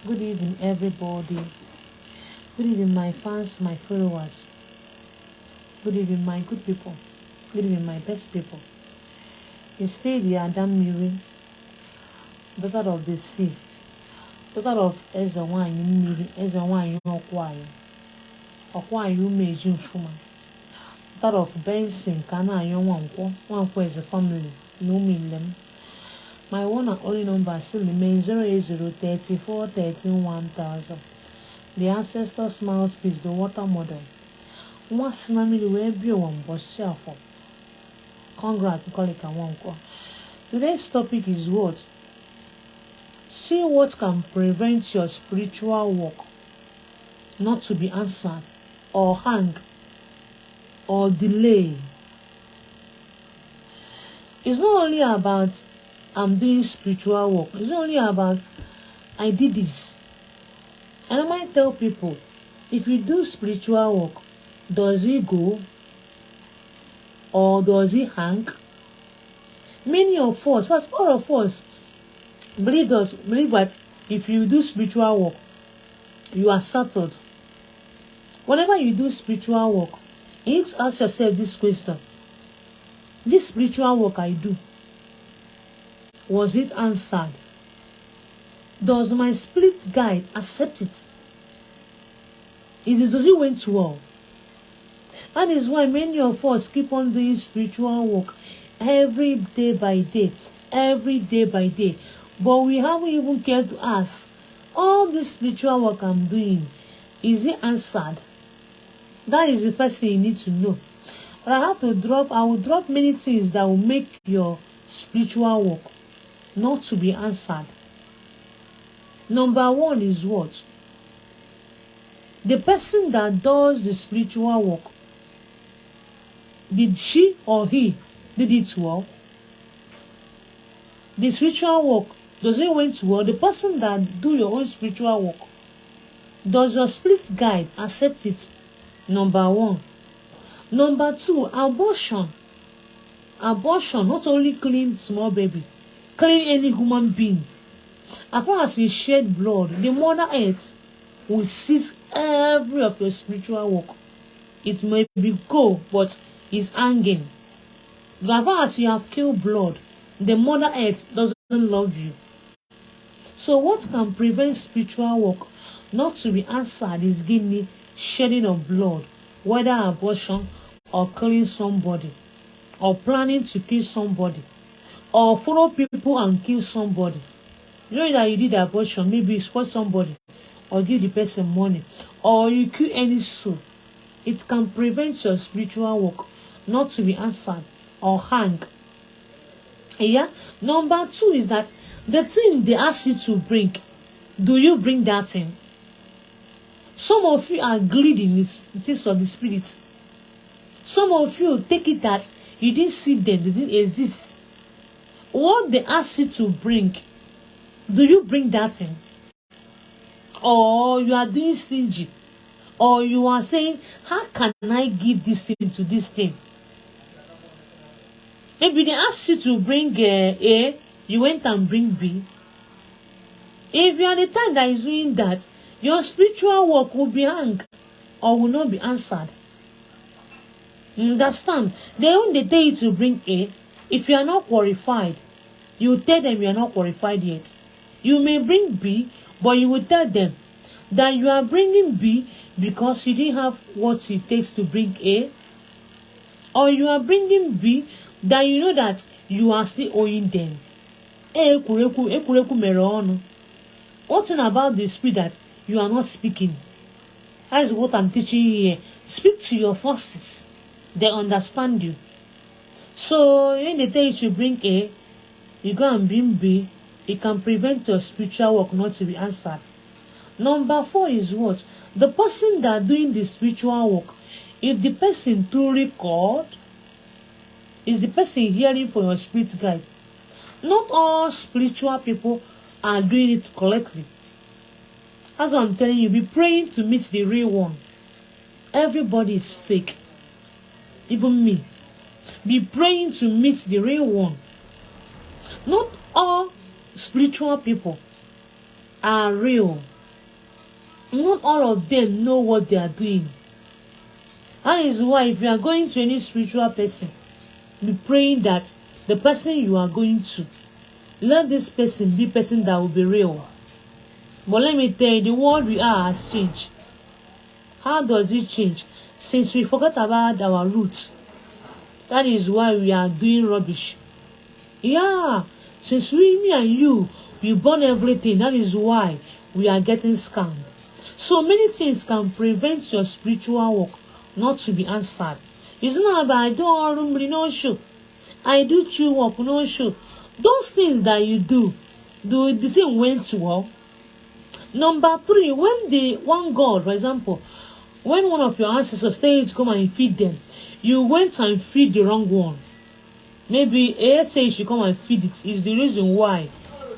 Good evening, everybody. Good evening, my fans, my followers. Good evening, my good people. Good evening, my best people. You stay the Adam Miri, daughter of the sea, daughter of Ezewanyi Miri, Ezewanyi Okwayo Umeji Mfuma, daughter of Benson, Kana Wankwo is a family, no Milem. My one and only number still remains 08034131000. The ancestors' mouthpiece, the water model. What's family will be one for? Congrats, Kolika Wanko. Today's topic is what? See what can prevent your spiritual work not to be answered, or hang, or delay. It's not only about I'm doing spiritual work. It's not only about I did this. And I might tell people, if you do spiritual work, does it go or does it hang? Many of us, but all of us, believe that if you do spiritual work, you are settled. Whenever you do spiritual work, you need to ask yourself this question: this spiritual work I do, was it answered? Does my spirit guide accept it? Does it went well? That is why many of us keep on doing spiritual work every day by day, but we haven't even cared to ask, all this spiritual work I'm doing, is it answered? That is the first thing you need to know. But I will drop many things that will make your spiritual work not to be answered. Number one is what? The person that does the spiritual work, did she or he did it well? The spiritual work, does it went well? The person that do your own spiritual work, does your spirit guide accept it? Number one. Number two, abortion. Abortion not only killing small baby, killing any human being. As far as you shed blood, the Mother Earth will seize every of your spiritual work. It may be cold, but it's hanging. As far as you have killed blood, the Mother Earth doesn't love you. So what can prevent spiritual work not to be answered is giving shedding of blood, whether abortion or killing somebody, or planning to kill somebody, or follow people and kill somebody. You know that you did abortion, maybe you support somebody, or give the person money, or you kill any soul. It can prevent your spiritual work not to be answered or hang. Yeah. Number two is that the thing they ask you to bring, do you bring that thing? Some of you are gliding in the things of the spirit. Some of you take it that you didn't see them, they didn't exist. What they ask you to bring, do you bring that thing? Or you are doing stingy? Or you are saying, how can I give this thing to this thing? Maybe they ask you to bring A, you went and bring B. If you are the time that is doing that, your spiritual work will be hung or will not be answered. You understand? When they tell you to bring A, if you are not qualified, you tell them you are not qualified yet. You may bring B, but you will tell them that you are bringing B because you didn't have what it takes to bring A. Or you are bringing B that you know that you are still owing them. One thing about the spirit that you are not speaking. That is what I'm teaching you here. Speak to your forces. They understand you. So when they tell you to bring A, you go and bring B. It can prevent your spiritual work not to be answered. Number four is what? The person that doing the spiritual work, if the person truly called, is the person hearing for your spirit guide. Not all spiritual people are doing it correctly. As I'm telling you, be praying to meet the real one. Everybody is fake. Even me. Be praying to meet the real one. Not all spiritual people are real. Not all of them know what they are doing. That is why if you are going to any spiritual person, be praying that the person you are going to, let this person be person that will be real. But let me tell you, the world we are has changed. How does it change? Since we forgot about our roots. That is why we are doing rubbish. Yeah, since me and you, we burn everything. That is why we are getting scammed. So many things can prevent your spiritual work not to be answered. It's not about I don't no show. I do true work, no show. Those things that you do the thing went well. Number 3, when the one God, for example, when one of your ancestors tell you to come and feed them, you went and feed the wrong one. Maybe A say you should come and feed it. Is the reason why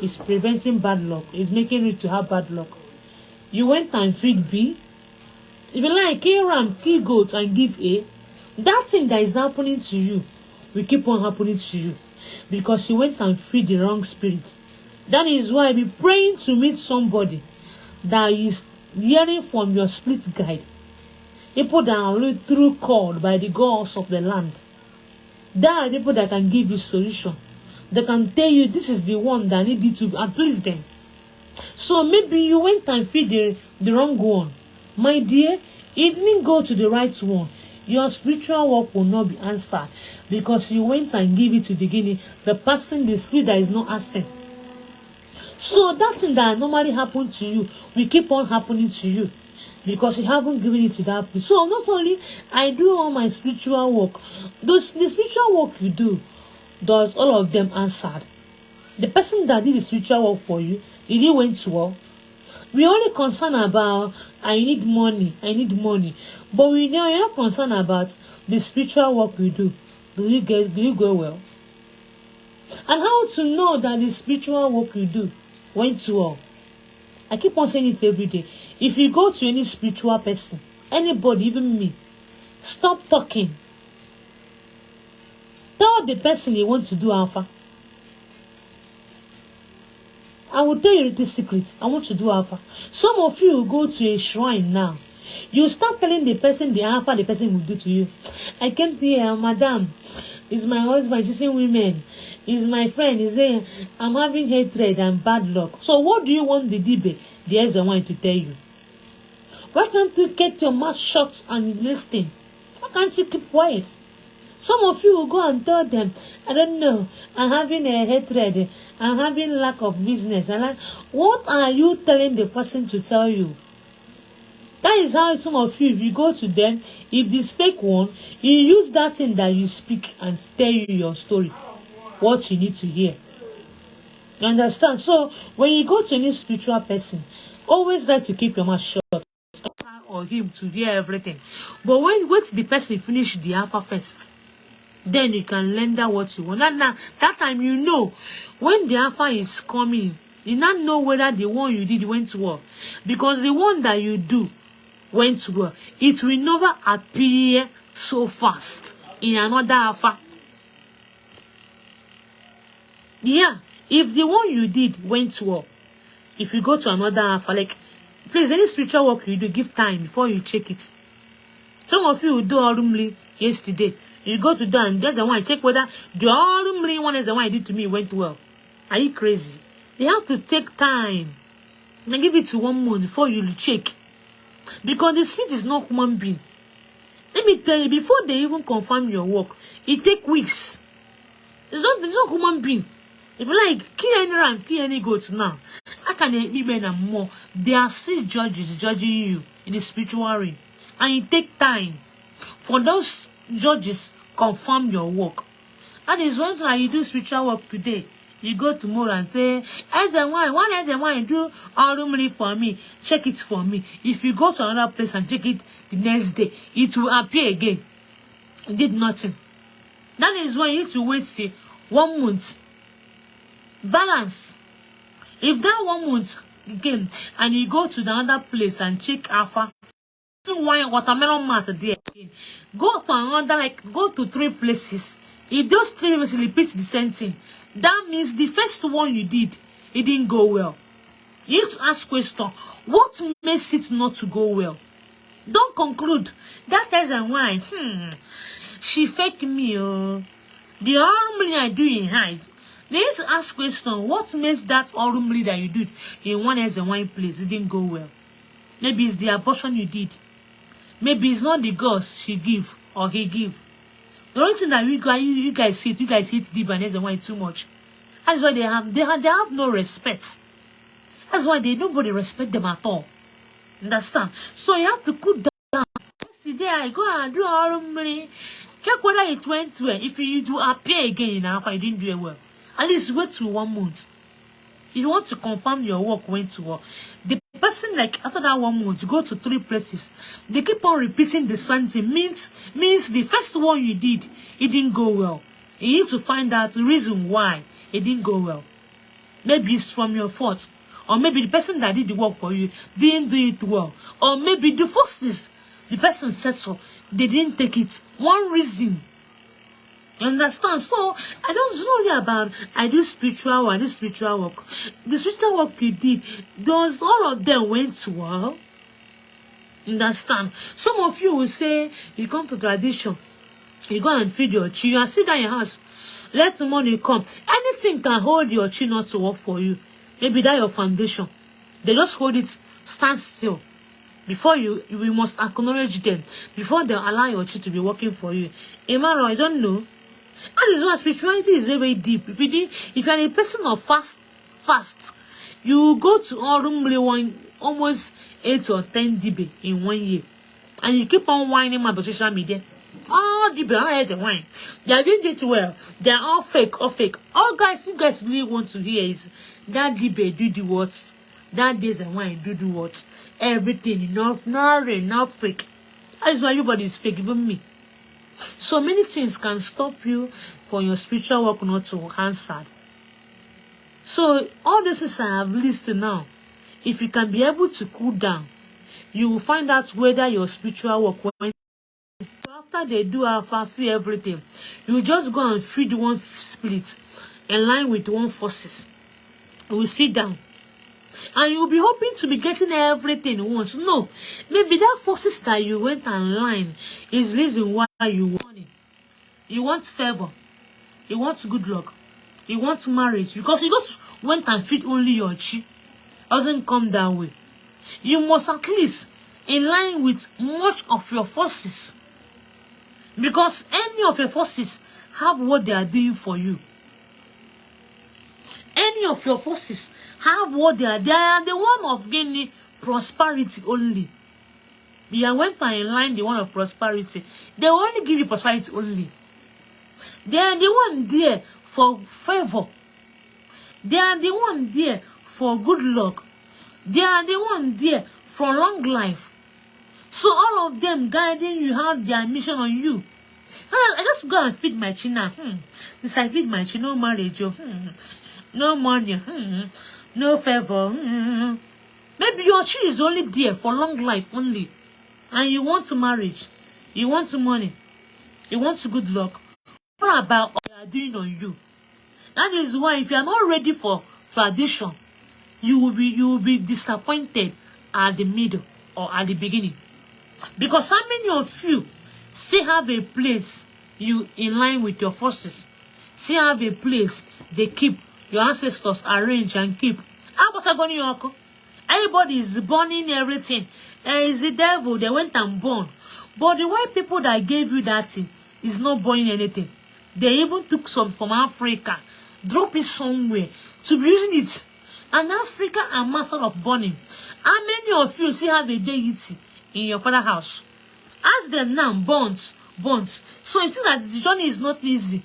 it's preventing bad luck. It's making it to have bad luck. You went and feed B. If you like, kill ram, kill goat, and give A. That thing that is happening to you will keep on happening to you because you went and feed the wrong spirit. That is why be praying to meet somebody that is hearing from your split guide. People that are really through called by the gods of the land. There are people that can give you solution. They can tell you this is the one that need you to please them. So maybe you went and feed the wrong one. My dear, it didn't go to the right one. Your spiritual work will not be answered because you went and gave it to the guinea, the person, the spirit that is not asking. So that thing that normally happened to you will keep on happening to you because you haven't given it to that place. So not only I do all my spiritual work, the spiritual work you do, does all of them answered? The person that did the spiritual work for you, did it went well? We only concerned about I need money, but we know you're not concerned about the spiritual work we do. Do you go well? And how to know that the spiritual work you do went well? I keep on saying it every day. If you go to any spiritual person, anybody, even me, stop talking. Tell the person you want to do alpha. I will tell you the secret. I want to do alpha. Some of you will go to a shrine now. You start telling the person the alpha the person will do to you. I came to here, madam. Is my husband chasing women? Is my friend? Is saying I'm having hatred and bad luck. So what do you want the DB, the one to tell you? Why can't you get your mouth shut and listen? Why can't you keep quiet? Some of you will go and tell them, I don't know, I'm having a hatred, I'm having lack of business. And what are you telling the person to tell you? That is how some of you, if you go to them, if this fake one, you use that thing that you speak and tell you your story, what you need to hear. You understand? So, when you go to any spiritual person, always try to keep your mouth shut or him to hear everything. But wait the person finish the alpha first. Then you can render what you want. Now, that time you know when the alpha is coming, you not know whether the one you did went well. Because the one that you do went well. It will never appear so fast in another alpha. Yeah, if the one you did went well, if you go to another alpha, like, please, any spiritual work you do, give time before you check it. Some of you will do Orumli yesterday. You go to that and that's the one I check whether the Orumli one is the one I did to me went well. Are you crazy? You have to take time. And give it to 1 month before you check. Because the spirit is not human being. Let me tell you, before they even confirm your work, it takes weeks. It's not human being. If you like, kill any ram, kill any goat now, I can be men and more. There are still judges judging you in the spiritual realm. And it takes time for those judges confirm your work. That is why you do spiritual work today. You go tomorrow and say, as and why do Orumli for me, check it for me. If you go to another place and check it the next day, it will appear again. It did nothing. That is why you need to wait, say, 1 month. Balance. If that 1 month again, and you go to the other place and check alpha, wine watermelon mat there again, go to another, like, go to 3 places. If those 3 places repeat the same thing, that means the first one you did, it didn't go well. You need to ask question. What makes it not to go well? Don't conclude. That reason why. She fake me. Oh. The normally I do in hide. They need to ask question. What makes that normally that you did in one as a wine place it didn't go well? Maybe it's the abortion you did. Maybe it's not the girls she give or he give. The only thing that you guys hate the bananas and wine too much. That's why they have no respect. That's why nobody respect them at all. Understand? So you have to cool down. Today I go and do all money. Check whether it went well. If you do appear again if I didn't do it well, at least wait till 1 month. If you want to confirm your work went well, the person like after that 1 month, you go to 3 places. They keep on repeating the same thing. Means the first one you did, it didn't go well. You need to find out the reason why it didn't go well. Maybe it's from your fault. Or maybe the person that did the work for you didn't do it well. Or maybe the forces the person said so, they didn't take it. One reason. You understand? So, I don't know only about I do spiritual work, this spiritual work. The spiritual work you did, those all of them went well. Understand? Some of you will say, you come to tradition, you go and feed your chi, you sit down in your house, let the money come. Anything can hold your chi not to work for you. Maybe that your foundation. They just hold it, stand still. Before you must acknowledge them. Before they allow your chi to be working for you. Emmanuel, I don't know. That is why spirituality is very, very deep. If you're a person of fast, you go to almost 8 or 10 DB in 1 year. And you keep on whining about social media. All DB, all has a wine. They are doing it well. They are all fake, All guys, you guys really want to hear is that DB do the what? That days and wine do what? Everything, enough fake. That is why everybody is fake, even me. So many things can stop you for your spiritual work not to answer. So all this is I have listed now. If you can be able to cool down, you will find out whether your spiritual work went. So after they do see everything, you just go and feed one split in line with one forces. You will sit down. And you'll be hoping to be getting everything once. No, maybe that forces that you went online is the reason why you want it. You want favor. You want good luck. You want marriage. Because you just went and feed only your chi. Doesn't come that way. You must at least in line with much of your forces. Because any of your forces have what they are doing for you. Any of your forces have what they are. They are the one of gaining prosperity only. You are went and in line the one of prosperity. They will only give you prosperity only. They are the one there for favor. They are the one there for good luck. They are the one there for long life. So all of them guiding you have their mission on you. I just go and feed my chi now. Since I feed my chi, no marriage. No money, no favor. Maybe your chi is only there for long life only. And you want to marriage. You want to money. You want to good luck. What about what they are doing on you? That is why if you are not ready for tradition, you will be disappointed at the middle or at the beginning. Because how many of you still have a place you in line with your forces? Still have a place they keep your ancestors arrange and keep. Everybody is burning everything. There is the devil, they went and burn. But the white people that gave you that thing is not burning anything. They even took some from Africa, drop it somewhere to be using it. And Africa are master of burning. How many of you still have a deity in your father's house? Ask them now, burns. So you think that the journey is not easy.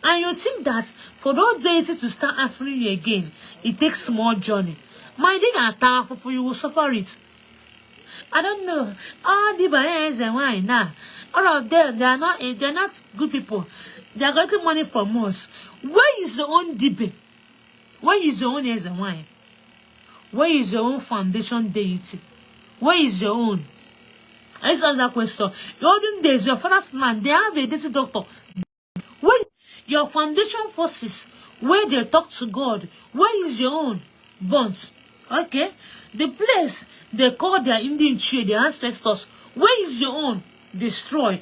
And you think that for those deities to start answering you again, it takes more journey. My thing are powerful for you will suffer it. I don't know. All the buyers and wine now. All of them, they're not good people. They're getting money from us. Where is your own DB? Where is your own heirs and wine? Where is your own foundation deity? Where is your own? I just ask that question. The olden days, your father's land, they have a deity doctor. When your foundation forces, where they talk to God, where is your own bonds? Okay? The place they call their Indian chief, their ancestors, where is your own? Destroy.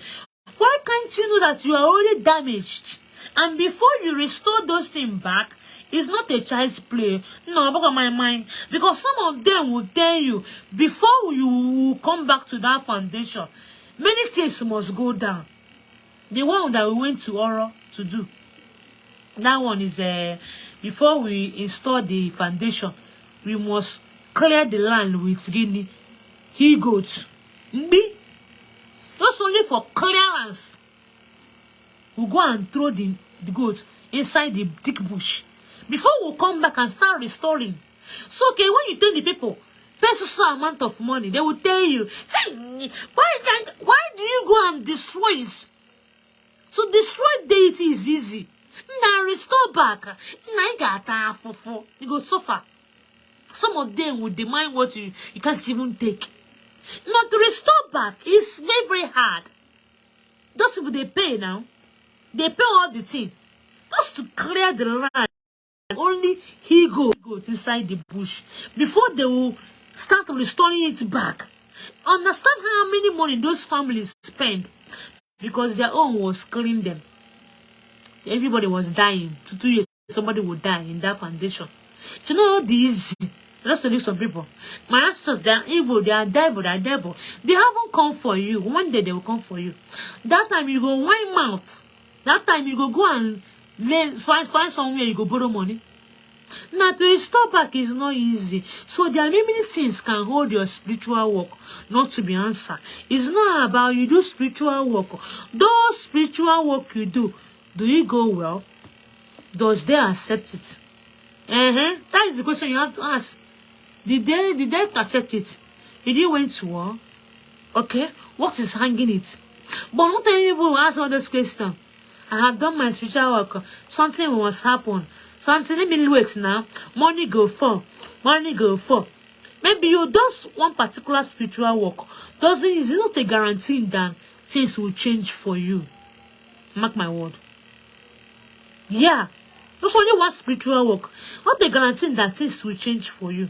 Why can't you know that you are already damaged? And before you restore those things back, it's not a child's play. No, back on my mind. Because some of them will tell you, before you will come back to that foundation, many things must go down. The one that we went to Oro to do, that one is before we install the foundation, we must clear the land with guinea, he goats. Just only for clearance. We'll go and throw the goats inside the thick bush. Before we come back and start restoring. So okay, when you tell the people, pay so amount of money, they will tell you, hey, why do you go and destroy it? So destroy deity is easy. Now restore back. Now you go suffer. Some of them will demand what you can't even take. Now to restore back is very, very hard. Those people they pay now. They pay all the thing. Just to clear the land. Only he goes inside the bush. Before they will start restoring it back. Understand how many money those families spend. Because their own was killing them. Everybody was dying. 2 years, somebody would die in that foundation. So you know these, just to leave some people. My ancestors, they are evil, they are devil, they are devil. They haven't come for you. One day they will come for you. That time you go wine mouth. That time you go and find somewhere you go borrow money. Now to restore back is not easy. So there are many things can hold your spiritual work not to be answered. It's not about you do spiritual work. Those spiritual work you do it go well? Does they accept it? That is the question you have to ask. Did they accept it? Did you went to war? Okay, what is hanging it? But not many people will ask all those questions. I have done my spiritual work. Something must happen. Something, let me wait now. Money go fall. Money go fall. Maybe you does one particular spiritual work. Is it not a guarantee that things will change for you? Mark my word. Yeah. There's only one spiritual work. Not a guarantee that things will change for you.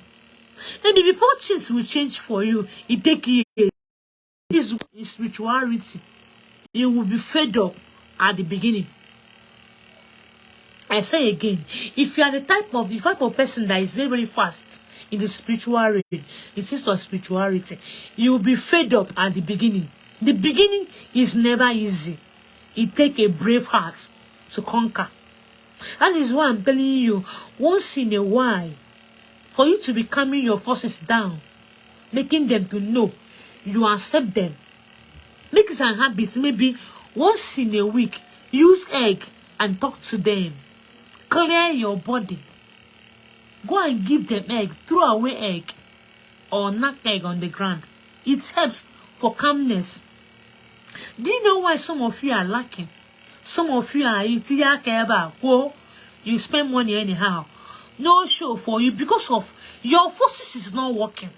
Maybe before things will change for you, it take years. This is spirituality. You will be fed up at the beginning. I say again, if you are the type of person that is very, very fast in the spiritual realm, it is of spirituality, you will be fed up at the beginning. The beginning is never easy. It takes a brave heart to conquer. That is why I'm telling you, once in a while, for you to be calming your forces down, making them to know you accept them. Make it an habit, maybe once in a week, use egg and talk to them. Clear your body. Go and give them egg. Throw away egg. Or knock egg on the ground. It helps for calmness. Do you know why some of you are lacking? Some of you are eating. You spend money anyhow. No show for you because of your forces is not working.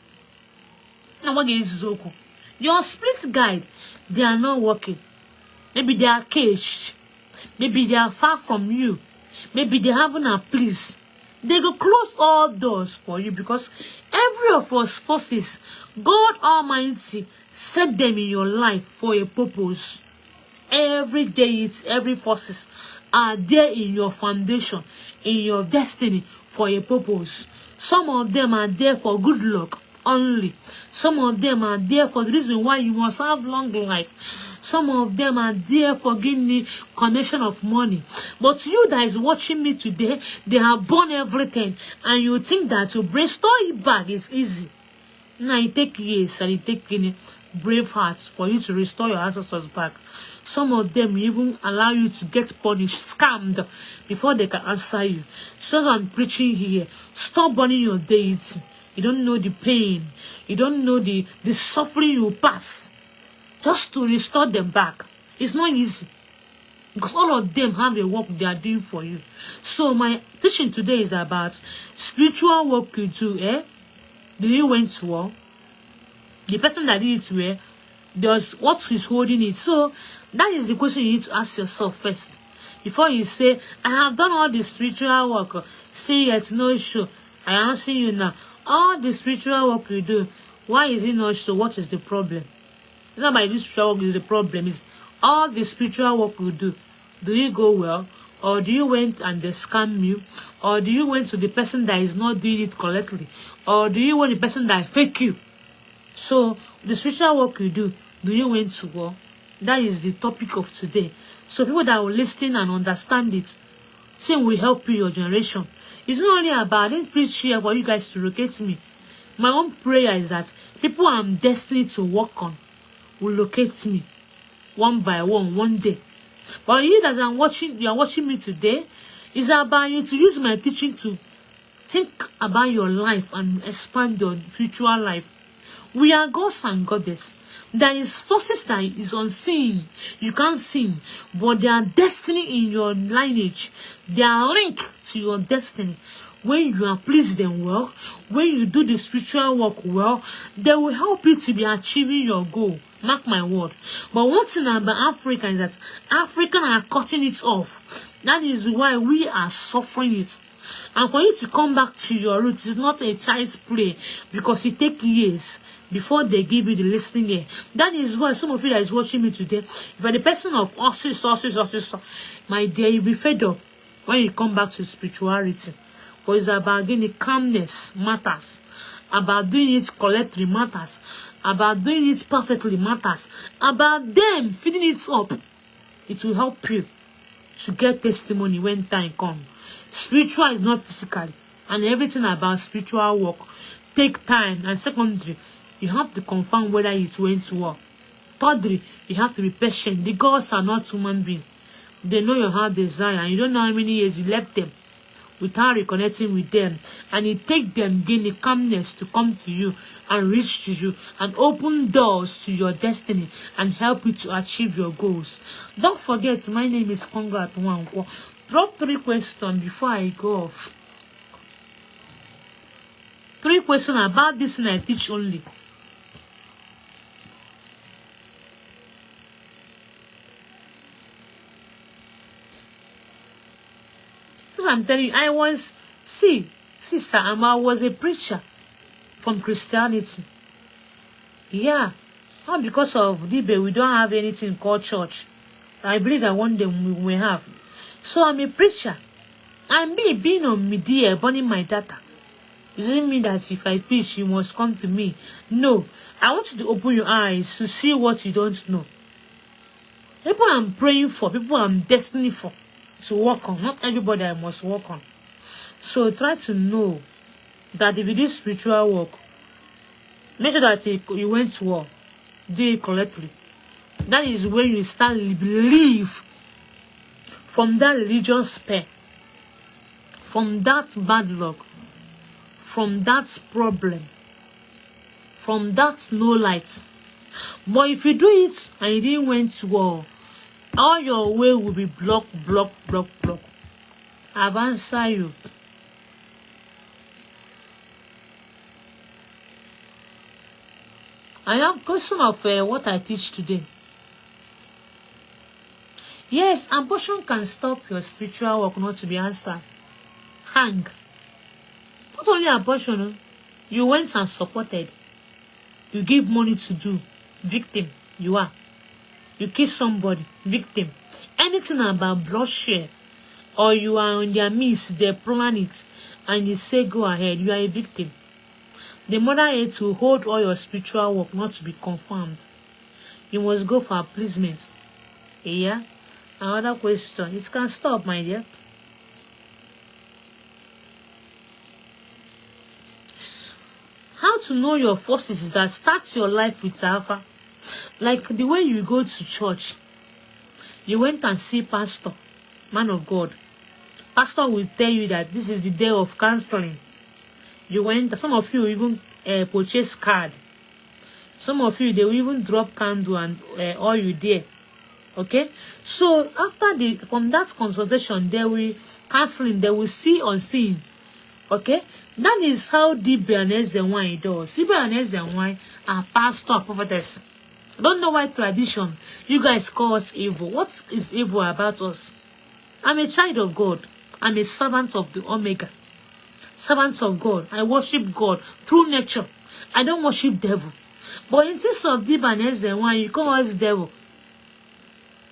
Your split guide, they are not working. Maybe they are caged. Maybe they are far from you. Maybe they haven't a place. They go close all doors for you because every of us forces, God Almighty set them in your life for a purpose. Every day, every forces are there in your foundation, in your destiny for a purpose. Some of them are there for good luck only. Some of them are there for the reason why you must have long life. Some of them are there for giving me connection of money. But you that is watching me today, they have born everything. And you think that to restore it back is easy. Now it takes years and it takes brave hearts for you to restore your ancestors back. Some of them even allow you to get punished, scammed, before they can answer you. So I'm preaching here. Stop burning your deity. You don't know the pain. You don't know the suffering you pass. Just to restore them back. It's not easy. Because all of them have a work they are doing for you. So my teaching today is about spiritual work you do. Do you went to war? The person that did it where does what is holding it. So that is the question you need to ask yourself first. Before you say, I have done all the spiritual work. Say yet no issue. I answer you now. All the spiritual work you do, why is it not so? What is the problem? It's not by this spiritual work is the problem. It's all the spiritual work you do. Do you go well? Or do you went and they scam you? Or do you went to the person that is not doing it correctly? Or do you want the person that fake you? So the spiritual work you do you went to war? That is the topic of today. So people that will listen and understand it, thing will help you, your generation. It's not only about I didn't preach here for you guys to locate me. My own prayer is that people I'm destined to work on will locate me one by one day. But you that you are watching me today, it's about you to use my teaching to think about your life and expand your future life. We are gods and goddess. There is forces that is unseen. You can't see, but they are destiny in your lineage. They are linked to your destiny. When you are pleased them well, when you do the spiritual work well, they will help you to be achieving your goal. Mark my word. But one thing about Africa is that Africans are cutting it off. That is why we are suffering it. And for you to come back to your roots is not a child's play, because it takes years before they give you the listening ear. That is why some of you that is watching me today, if you're the person of us, my dear, you'll be fed up when you come back to spirituality. But it's about getting calmness matters, about doing it correctly matters, about doing it perfectly matters, about them feeding it up. It will help you to get testimony when time comes. Spiritual is not physical, and everything about spiritual work take time. And secondly, you have to confirm whether it went to work. Thirdly, you have to be patient. The gods are not human beings. They know your heart desire, and you don't know how many years you left them without reconnecting with them. And it takes them gain the calmness to come to you and reach to you and open doors to your destiny and help you to achieve your goals. Don't forget, my name is Kongo Atuankwo. Drop 3 questions before I go off. 3 questions about this and I teach only. Because I'm telling you, I was a preacher from Christianity. Yeah. Not because of Dibe, we don't have anything called church. I believe that one day we will have. So I'm a preacher. And me being on media, burning my data, doesn't mean that if I preach, you must come to me. No. I want you to open your eyes to see what you don't know. People I'm praying for, people I'm destined for to work on. Not everybody I must work on. So try to know that if you do spiritual work, make sure that you went to war. Do it correctly. That is when you start to believe from that religion spell, from that bad luck, from that problem, from that no light. But if you do it and you didn't went to war, all your way will be block. I've answered you. I am question of what I teach today. Yes, abortion can stop your spiritual work not to be answered. Hang. Not only abortion, you went and supported. You give money to do. Victim, you are. You kiss somebody. Victim. Anything about bloodshed, or you are on their midst, they plan it, and you say go ahead, you are a victim. The mother had to hold all your spiritual work not to be confirmed. You must go for appeasement. Yeah? Another question. It can stop, my dear. How to know your forces is that start your life with Alpha. Like the way you go to church. You went and see pastor, man of God. Pastor will tell you that this is the day of counseling. You went, some of you even purchase card. Some of you, they will even drop candle and all you there. Okay? So after from that consultation, they will counseling, they will see unseen. Okay? That is how Dibe and Ezenwai does. Dibe and Ezenwai are pastor prophetess. I don't know why tradition, you guys call us evil. What is evil about us? I'm a child of God. I'm a servant of the Omega. servants of God. I worship God through nature. I don't worship devil. But in case of Diba and Eze1, you call us devil.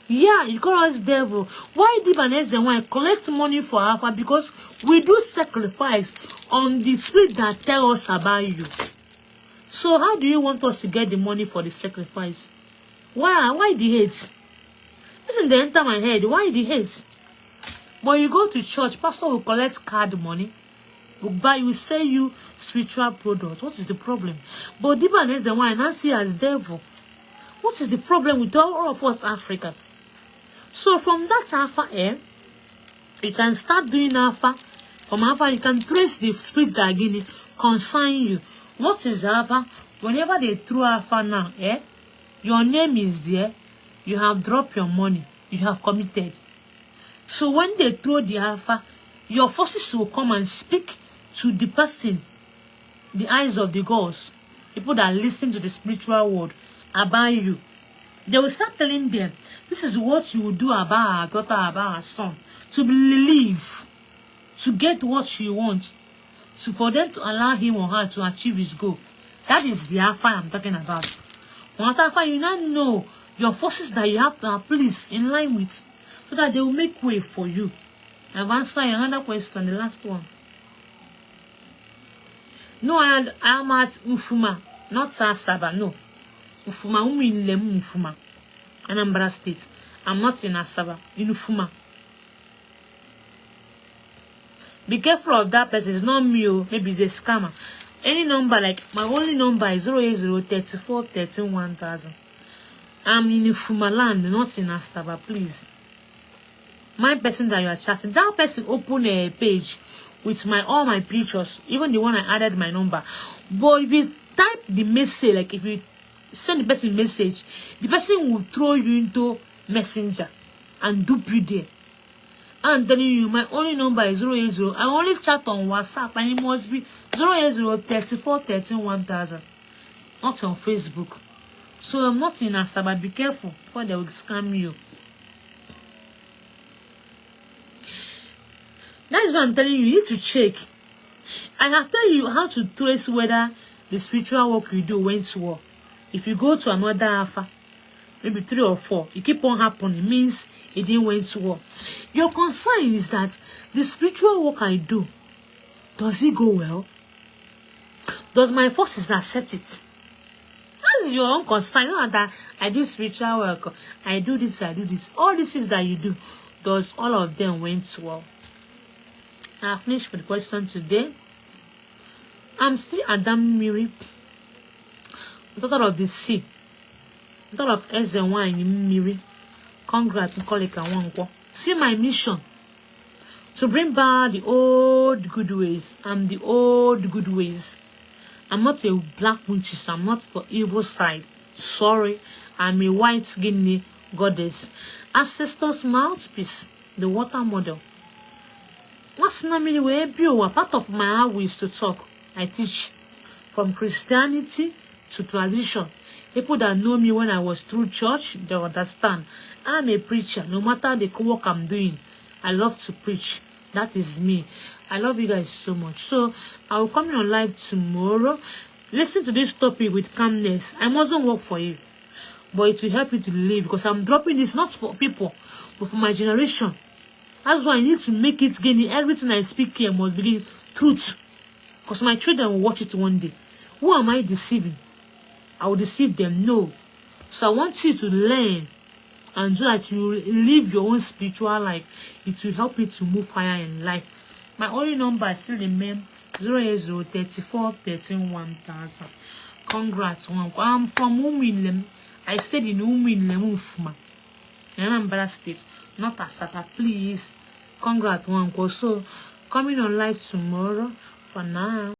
Yeah, you call us devil. Why Diba and Eze1 collect money for Alpha? Because we do sacrifice on the spirit that tell us about you. So how do you want us to get the money for the sacrifice? Why the hate? Listen, they enter my head. Why the hate? When you go to church, pastor will collect card money. Will sell you spiritual products. What is the problem? But Diba and Eze1 now see as devil. What is the problem with all of us Africa? So from that Alpha you can start doing Alpha. From Alpha, you can trace the spirit that again concern you. What is Alpha? Whenever they throw Alpha now, your name is there. You have dropped your money. You have committed. So when they throw the Alpha, your forces will come and speak to the person, the eyes of the gods, people that listen to the spiritual word about you. They will start telling them, this is what you will do about our daughter, about our son, to believe, to get what she wants, for them to allow him or her to achieve his goal. That is the Alpha I'm talking about. When Alpha, you now know your forces that you have to please in line with, so that they will make way for you. I've answered another question, the last one. No, I am at Ufuma, not Asaba, no. Ufuma, in Ufuma, Anambra State. I'm not in Asaba, in Ufuma. Be careful of that person, it's not me, maybe it's a scammer. Any number, like my only number is 08034131000. I'm in Ufuma land, not in Asaba, please. My person that you are chatting, that person open a page with all my pictures, even the one I added my number. But if you type the message, like if you send the person message, the person will throw you into Messenger and dupe you there. I'm telling you, my only number is 080. I only chat on WhatsApp, and it must be 08034131000. Not on Facebook. So I'm not in Asaba. Be careful before they will scam you. That is what I'm telling you. You need to check. I have told you how to trace whether the spiritual work you do went well. If you go to another Alpha, maybe 3 or 4, it keep on happening. It means it didn't went well. Your concern is that the spiritual work I do, does it go well? Does my forces accept it? That's your own concern. Not that I do spiritual work, I do this, I do this. All this is that you do, does all of them went well? I finished with the question today. I'm still Adam Miri, daughter of the sea, daughter of Eze1 in Miri. Congrats, Nkolika Wankwo. See my mission to bring back the old good ways. I'm the old good ways. I'm not a black witch. I'm not the evil side. Sorry, I'm a white Guinea goddess. Ancestors' mouthpiece, the water model. What's not me way pure? Part of my hour is to talk. I teach from Christianity to tradition. People that know me when I was through church, they understand. I'm a preacher. No matter the work I'm doing, I love to preach. That is me. I love you guys so much. So I will come on live tomorrow. Listen to this topic with calmness. I mustn't work for you, but it will help you to live, because I'm dropping this not for people, but for my generation. That's why I need to make it gain. Everything I speak here must be truth, because my children will watch it one day. Who am I deceiving? I will deceive them. No. So I want you to learn, and so that you live your own spiritual life. It will help you to move higher in life. My only number is still the main 08034131000. Congrats. I'm from Umwinlem. I stayed in Umwinlem, Ufuma, Anambra State, not Asaba. Please, congrats. So coming on live tomorrow. For now.